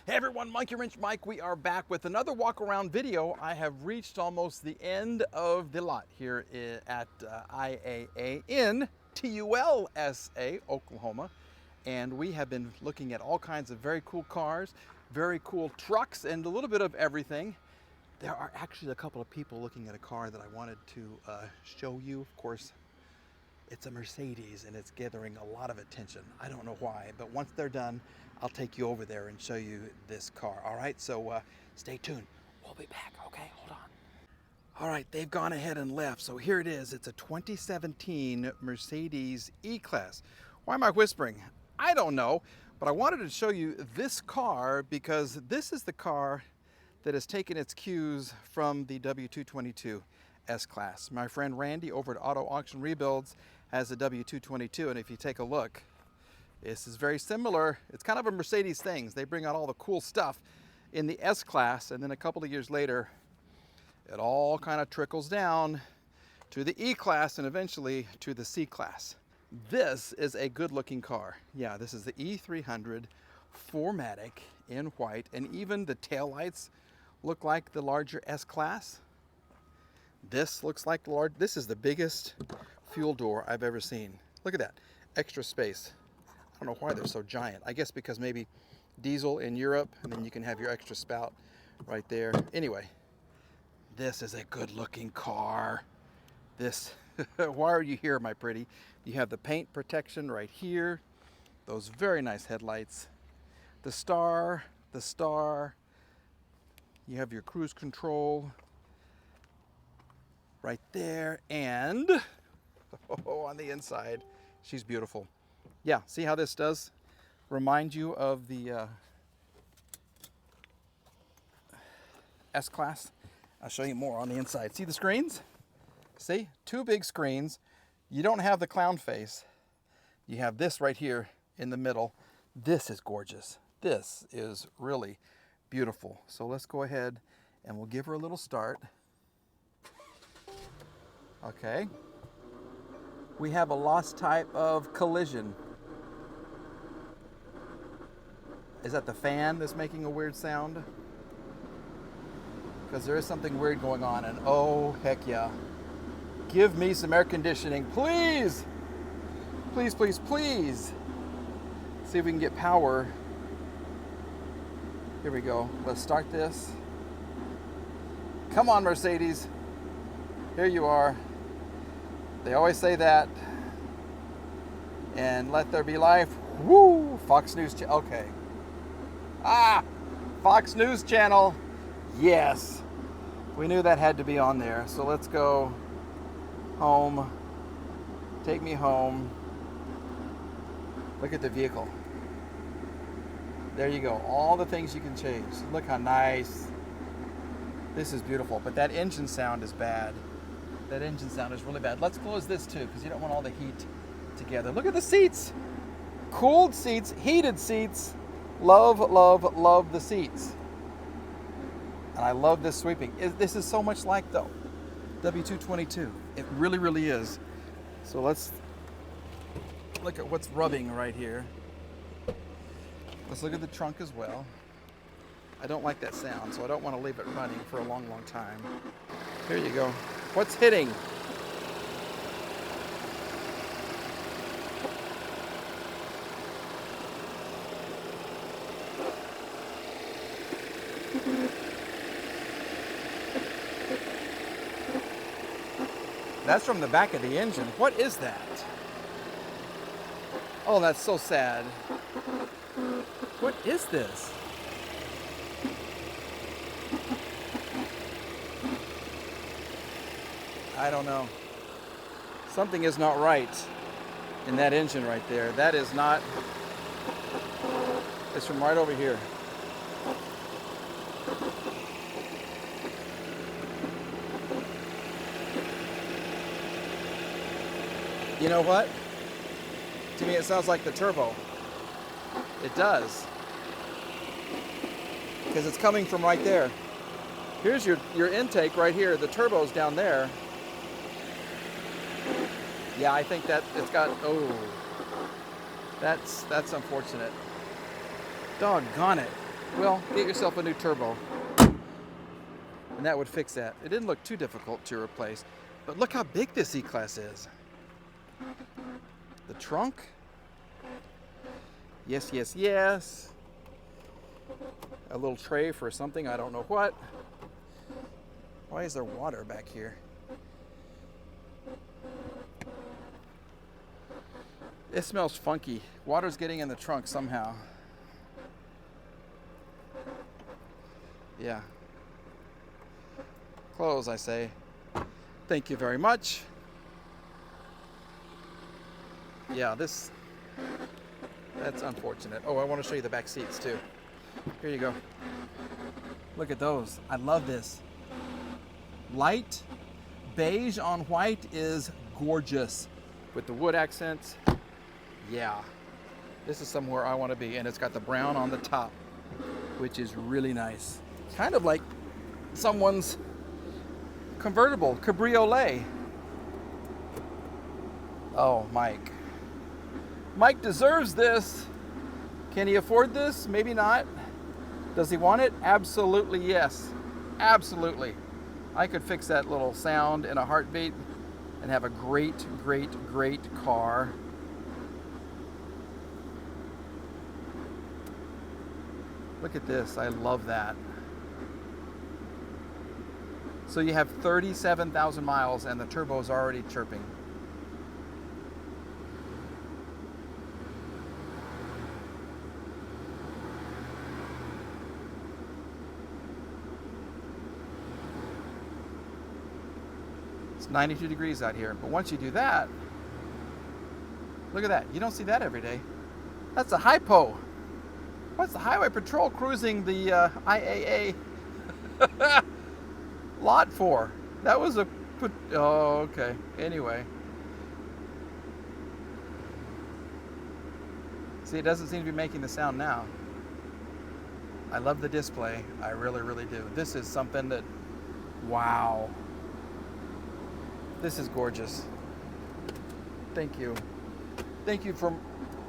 Hey everyone, Monkey Wrench Mike. We are back with another walk around video. I have reached almost the end of the lot here at IAA in Tulsa, Oklahoma. And we have been looking at all kinds of very cool cars, very cool trucks, and a little bit of everything. There are actually a couple of people looking at a car that I wanted to show you. Of course, it's a Mercedes and it's gathering a lot of attention. I don't know why, but once they're done, I'll take you over there and show you this car. All right, so stay tuned. We'll be back, okay? Hold on. All right, they've gone ahead and left. So here it is. It's a 2017 Mercedes E-Class. Why am I whispering? I don't know, but I wanted to show you this car because this is the car that has taken its cues from the W222 S-Class. My friend Randy over at Auto Auction Rebuilds has a W222, and if you take a look, this is very similar. It's kind of a Mercedes thing. They bring out all the cool stuff in the S-Class, and then a couple of years later, it all kind of trickles down to the E-Class and eventually to the C-Class. This is a good-looking car. Yeah, this is the E300 4MATIC in white, and even the taillights look like the larger S-Class. This looks like the large. This is the biggest fuel door I've ever seen. Look at that, extra space. I don't know why they're so giant. I guess because maybe diesel in Europe, and then you can have your extra spout right there. Anyway, this is a good-looking car. This, why are you here, my pretty? You have the paint protection right here. Those very nice headlights. The star. You have your cruise control right there, and on the inside, she's beautiful. Yeah, see how this does remind you of the S-Class? I'll show you more on the inside. See the screens? See, two big screens. You don't have the clown face. You have this right here in the middle. This is gorgeous. This is really beautiful. So let's go ahead and we'll give her a little start. Okay. We have a lost type of collision. Is that the fan that's making a weird sound? Because there is something weird going on, and oh, heck yeah. Give me some air conditioning, please! Please, please, please! See if we can get power. Here we go. Let's start this. Come on, Mercedes. Here you are. They always say that. And let there be life. Woo! Fox News. Okay. Fox News Channel. Yes. We knew that had to be on there. So let's go home. Take me home. Look at the vehicle. There you go. All the things you can change. Look how nice. This is beautiful. But that engine sound is bad. That engine sound is really bad. Let's close this too, because you don't want all the heat together. Look at the seats. Cooled seats, heated seats. Love, love, love the seats. And I love this sweeping. This is so much like the W222. It really, really is. So let's look at what's rubbing right here. Let's look at the trunk as well. I don't like that sound, so I don't want to leave it running for a long, long time. Here you go. What's hitting? That's from the back of the engine. What is that? Oh, that's so sad. What is this? I don't know. Something is not right in that engine right there. That is not. It's from right over here. You know what? To me, it sounds like the turbo. It does. Because it's coming from right there. Here's your intake right here. The turbo's down there. Yeah, I think that it's got, oh, that's unfortunate. Doggone it. Well, get yourself a new turbo. And that would fix that. It didn't look too difficult to replace. But look how big this E-Class is. The trunk. Yes, yes, yes. A little tray for something, I don't know what. Why is there water back here? It smells funky. Water's getting in the trunk somehow. Yeah. Close, I say. Thank you very much. Yeah, that's unfortunate. Oh, I want to show you the back seats too. Here you go. Look at those. I love this. Light beige on white is gorgeous with the wood accents. Yeah, this is somewhere I want to be, and it's got the brown on the top, which is really nice. Kind of like someone's convertible cabriolet. Oh, Mike. Mike deserves this. Can he afford this? Maybe not. Does he want it? Absolutely yes. Absolutely. I could fix that little sound in a heartbeat and have a great, great, great car. Look at this. I love that. So you have 37,000 miles and the turbo's already chirping. It's 92 degrees out here, but once you do that, look at that. You don't see that every day. That's a hypo. What's the highway patrol cruising the IAA lot for? That was a, oh, okay. Anyway. See, it doesn't seem to be making the sound now. I love the display. I really, really do. This is something that, wow. This is gorgeous. Thank you. Thank you for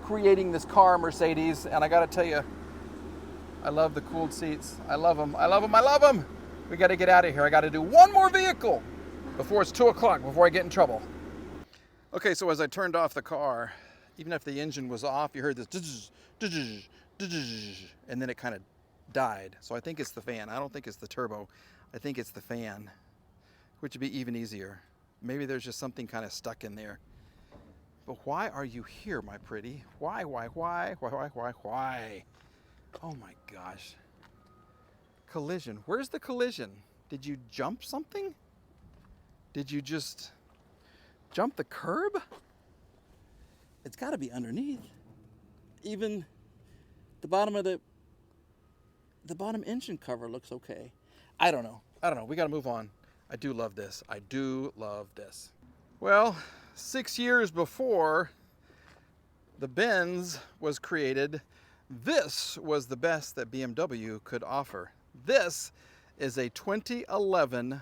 creating this car, Mercedes. And I gotta tell you, I love the cooled seats. I love them. I love them. I love them. We got to get out of here. I got to do one more vehicle before it's 2 o'clock, before I get in trouble. Okay, so as I turned off the car, even if the engine was off, you heard this, and then it kind of died. So I think it's the fan. I don't think it's the turbo. I think it's the fan, which would be even easier. Maybe there's just something kind of stuck in there. But why are you here, my pretty? Why? Oh my gosh. Collision. Where's the collision? Did you jump something? Did you just jump the curb? It's got to be underneath. Even the bottom of the bottom engine cover looks okay. I don't know. We got to move on. I do love this. I do love this. Well, 6 years before the Benz was created, this was the best that BMW could offer. This is a 2011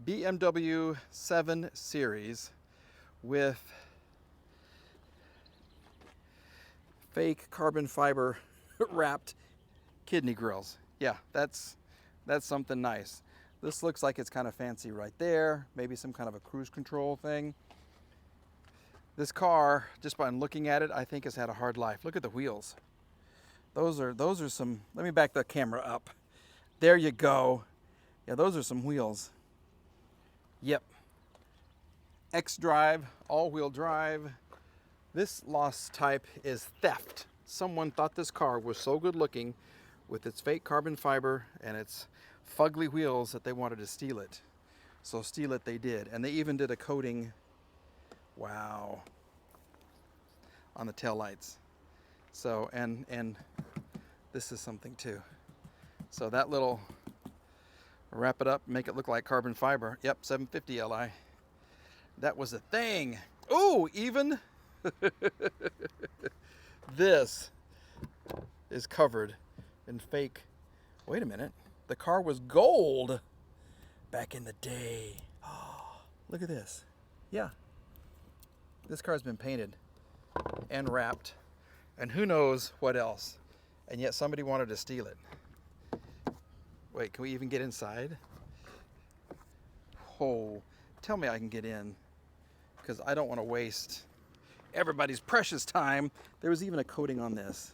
BMW 7 Series with fake carbon fiber wrapped kidney grills. Yeah, that's something nice. This looks like it's kind of fancy right there. Maybe some kind of a cruise control thing. This car, just by looking at it, I think has had a hard life. Look at the wheels. Those are some, let me back the camera up. There you go. Yeah, those are some wheels. Yep. X-Drive, all-wheel drive. This lost type is theft. Someone thought this car was so good looking with its fake carbon fiber and its fugly wheels that they wanted to steal it. So steal it they did. And they even did a coating, wow, on the taillights. So, and this is something too. So that little, wrap it up, make it look like carbon fiber. Yep, 750 Li. That was a thing. Ooh, even this is covered in fake. Wait a minute. The car was gold back in the day. Oh, look at this. Yeah. This car's been painted and wrapped, and who knows what else. and yet somebody wanted to steal it. Wait, can we even get inside? Oh, tell me I can get in, because I don't want to waste everybody's precious time. There was even a coating on this.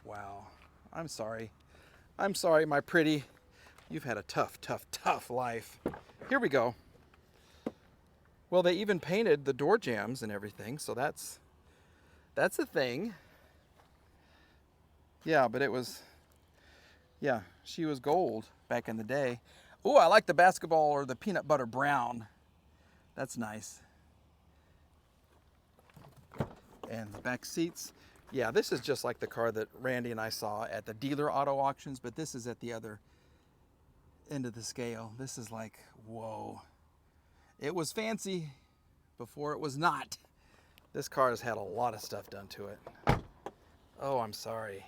Wow. I'm sorry. I'm sorry, my pretty. You've had a tough, tough, tough life. Here we go. Well, they even painted the door jambs and everything, so that's a thing. Yeah, but it was, yeah, she was gold back in the day. Oh, I like the basketball or the peanut butter brown. That's nice. And the back seats. Yeah, this is just like the car that Randy and I saw at the dealer auto auctions, but this is at the other end of the scale. This is like, whoa. It was fancy before it was not. This car has had a lot of stuff done to it. Oh, I'm sorry.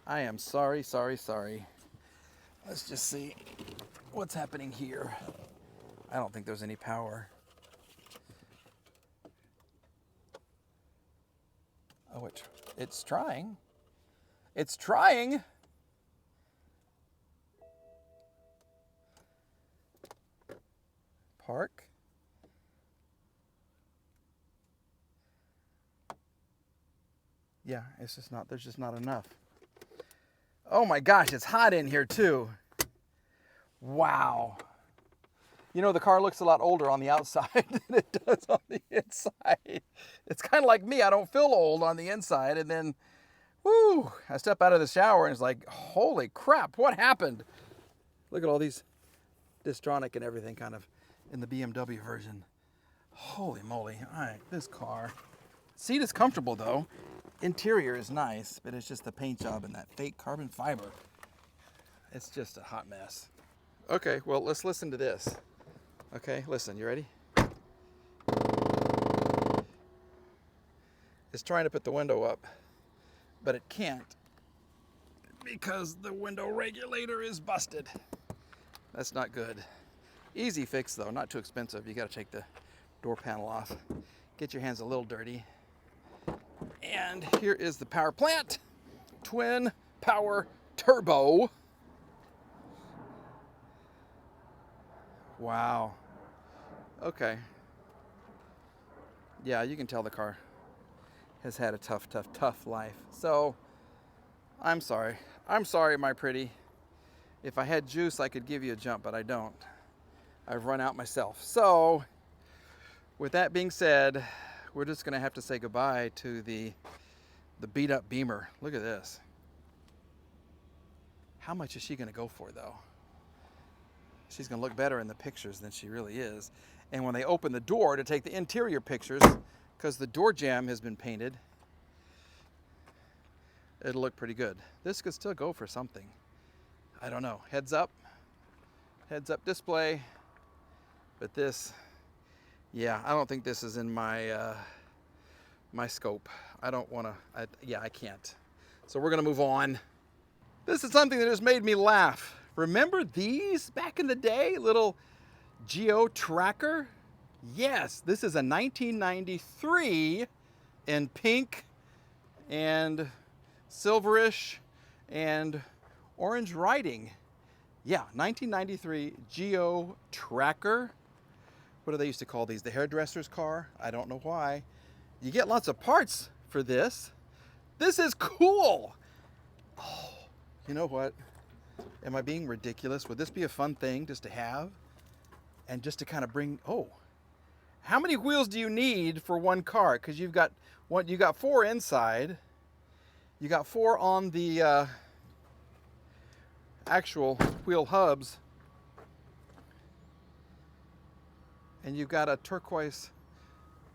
I am sorry, sorry, sorry. Let's just see what's happening here. I don't think there's any power. Oh, it's trying. It's trying. Park. Yeah, it's just not, there's just not enough. Oh my gosh, it's hot in here too. Wow. You know, the car looks a lot older on the outside than it does on the inside. It's kind of like me. I don't feel old on the inside. And then, whoo, I step out of the shower and it's like, holy crap, what happened? Look at all these Distronic and everything kind of in the BMW version. Holy moly. All right, this car. Seat is comfortable though. Interior is nice, but it's just the paint job and that fake carbon fiber. It's just a hot mess. Okay, well, let's listen to this. Okay, listen, you ready? It's trying to put the window up, but it can't because the window regulator is busted. That's not good. Easy fix though, not too expensive. You gotta take the door panel off. Get your hands a little dirty. And here is the power plant. Twin power turbo. Wow. Okay. Yeah, you can tell the car has had a tough, tough, tough life. So, I'm sorry. I'm sorry, my pretty. If I had juice, I could give you a jump, but I don't. I've run out myself. So, with that being said, we're just going to have to say goodbye to the beat up Beamer. Look at this. How much is she going to go for, though? She's going to look better in the pictures than she really is. And when they open the door to take the interior pictures, because the door jamb has been painted, it'll look pretty good. This could still go for something. I don't know. Heads up display. But this, yeah, I don't think this is in my my scope. I don't want to, yeah, I can't. So we're going to move on. This is something that just made me laugh. Remember these back in the day? Little Geo Tracker? Yes, this is a 1993 in pink and silverish and orange writing. Yeah, 1993 Geo Tracker. What do they used to call these? The hairdresser's car? I don't know why. You get lots of parts for this. This is cool. Oh, you know what? Am I being ridiculous? Would this be a fun thing just to have? And just to kind of bring, oh, how many wheels do you need for one car? Because you've got one, you got 4 inside. You got 4 on the actual wheel hubs. And you've got a turquoise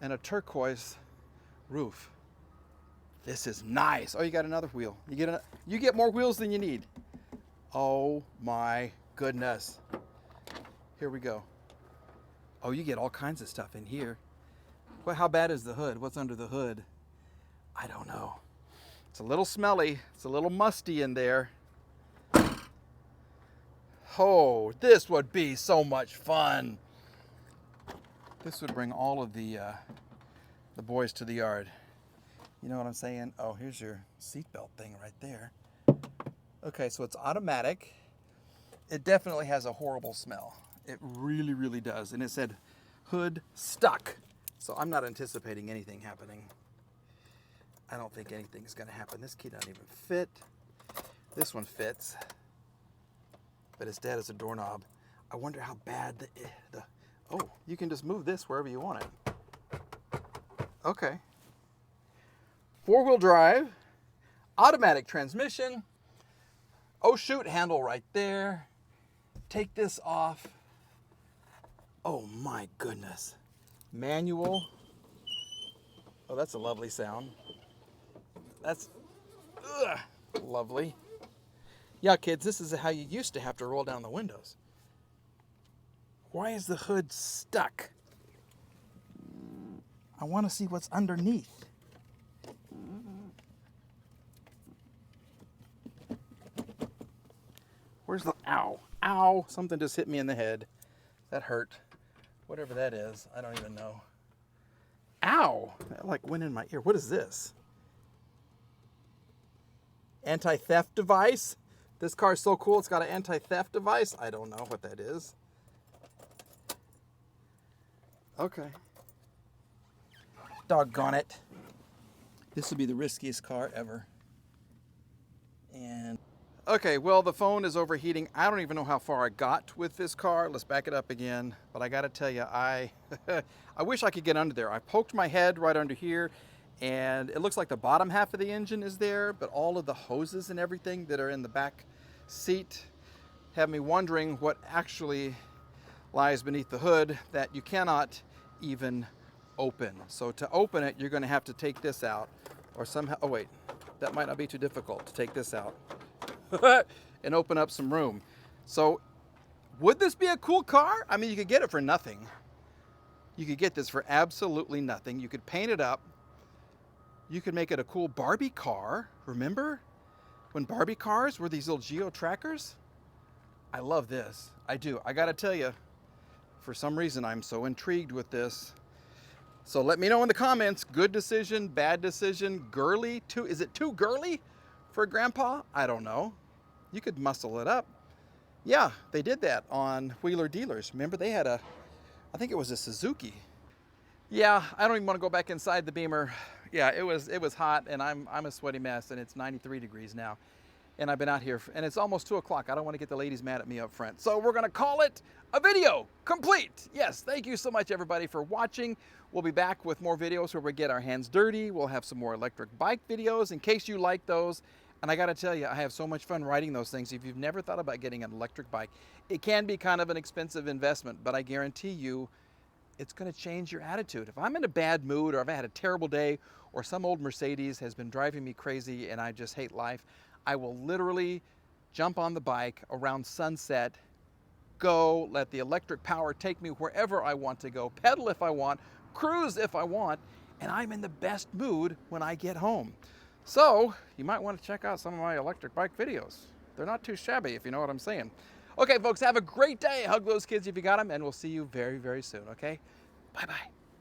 and a turquoise roof. This is nice. Oh, you got another wheel. You get more wheels than you need. Oh my goodness. Here we go. Oh, you get all kinds of stuff in here. Well, how bad is the hood? What's under the hood? I don't know. It's a little smelly. It's a little musty in there. Oh, this would be so much fun. This would bring all of the boys to the yard. You know what I'm saying? Oh, here's your seatbelt thing right there. Okay, so it's automatic. It definitely has a horrible smell. It really, really does. And it said hood stuck. So I'm not anticipating anything happening. I don't think anything's gonna happen. This key doesn't even fit. This one fits, but it's dead as a doorknob. I wonder how bad oh, you can just move this wherever you want it. Okay. 4-wheel drive, automatic transmission. Oh shoot, handle right there. Take this off. Oh my goodness. Manual. Oh, that's a lovely sound. That's lovely. Yeah, kids, this is how you used to have to roll down the windows. Why is the hood stuck? I want to see what's underneath. Where's the, ow, ow, something just hit me in the head. That hurt. Whatever that is, I don't even know. Ow, that like went in my ear. What is this? Anti-theft device? This car is so cool, it's got an anti-theft device. I don't know what that is. Okay. Doggone it. This would be the riskiest car ever. And okay, well, the phone is overheating. I don't even know how far I got with this car. Let's back it up again. But I got to tell you, I wish I could get under there. I poked my head right under here, and it looks like the bottom half of the engine is there, but all of the hoses and everything that are in the back seat have me wondering what actually lies beneath the hood that you cannot even open. So to open it, you're going to have to take this out, or somehow, oh wait, that might not be too difficult to take this out and open up some room. So would this be a cool car? I mean, you could get it for nothing. You could get this for absolutely nothing. You could paint it up. You could make it a cool Barbie car. Remember when Barbie cars were these little Geo Trackers? I love this. I do. I got to tell you, for some reason, I'm so intrigued with this. So let me know in the comments, good decision, bad decision, girly, is it too girly for Grandpa? I don't know. You could muscle it up. Yeah, they did that on Wheeler Dealers. Remember, they had I think it was a Suzuki. Yeah, I don't even want to go back inside the Beamer. Yeah, it was hot, and I'm a sweaty mess, and it's 93 degrees now. And I've been out here, and it's almost 2 o'clock. I don't want to get the ladies mad at me up front. So we're going to call it a video complete. Yes, thank you so much, everybody, for watching. We'll be back with more videos where we get our hands dirty. We'll have some more electric bike videos in case you like those. And I got to tell you, I have so much fun riding those things. If you've never thought about getting an electric bike, it can be kind of an expensive investment, but I guarantee you it's going to change your attitude. If I'm in a bad mood, or if I had a terrible day, or some old Mercedes has been driving me crazy and I just hate life, I will literally jump on the bike around sunset, go, let the electric power take me wherever I want to go, pedal if I want, cruise if I want, and I'm in the best mood when I get home. So you might want to check out some of my electric bike videos. They're not too shabby, if you know what I'm saying. Okay, folks, have a great day. Hug those kids if you got them, and we'll see you very, very soon, okay? Bye-bye.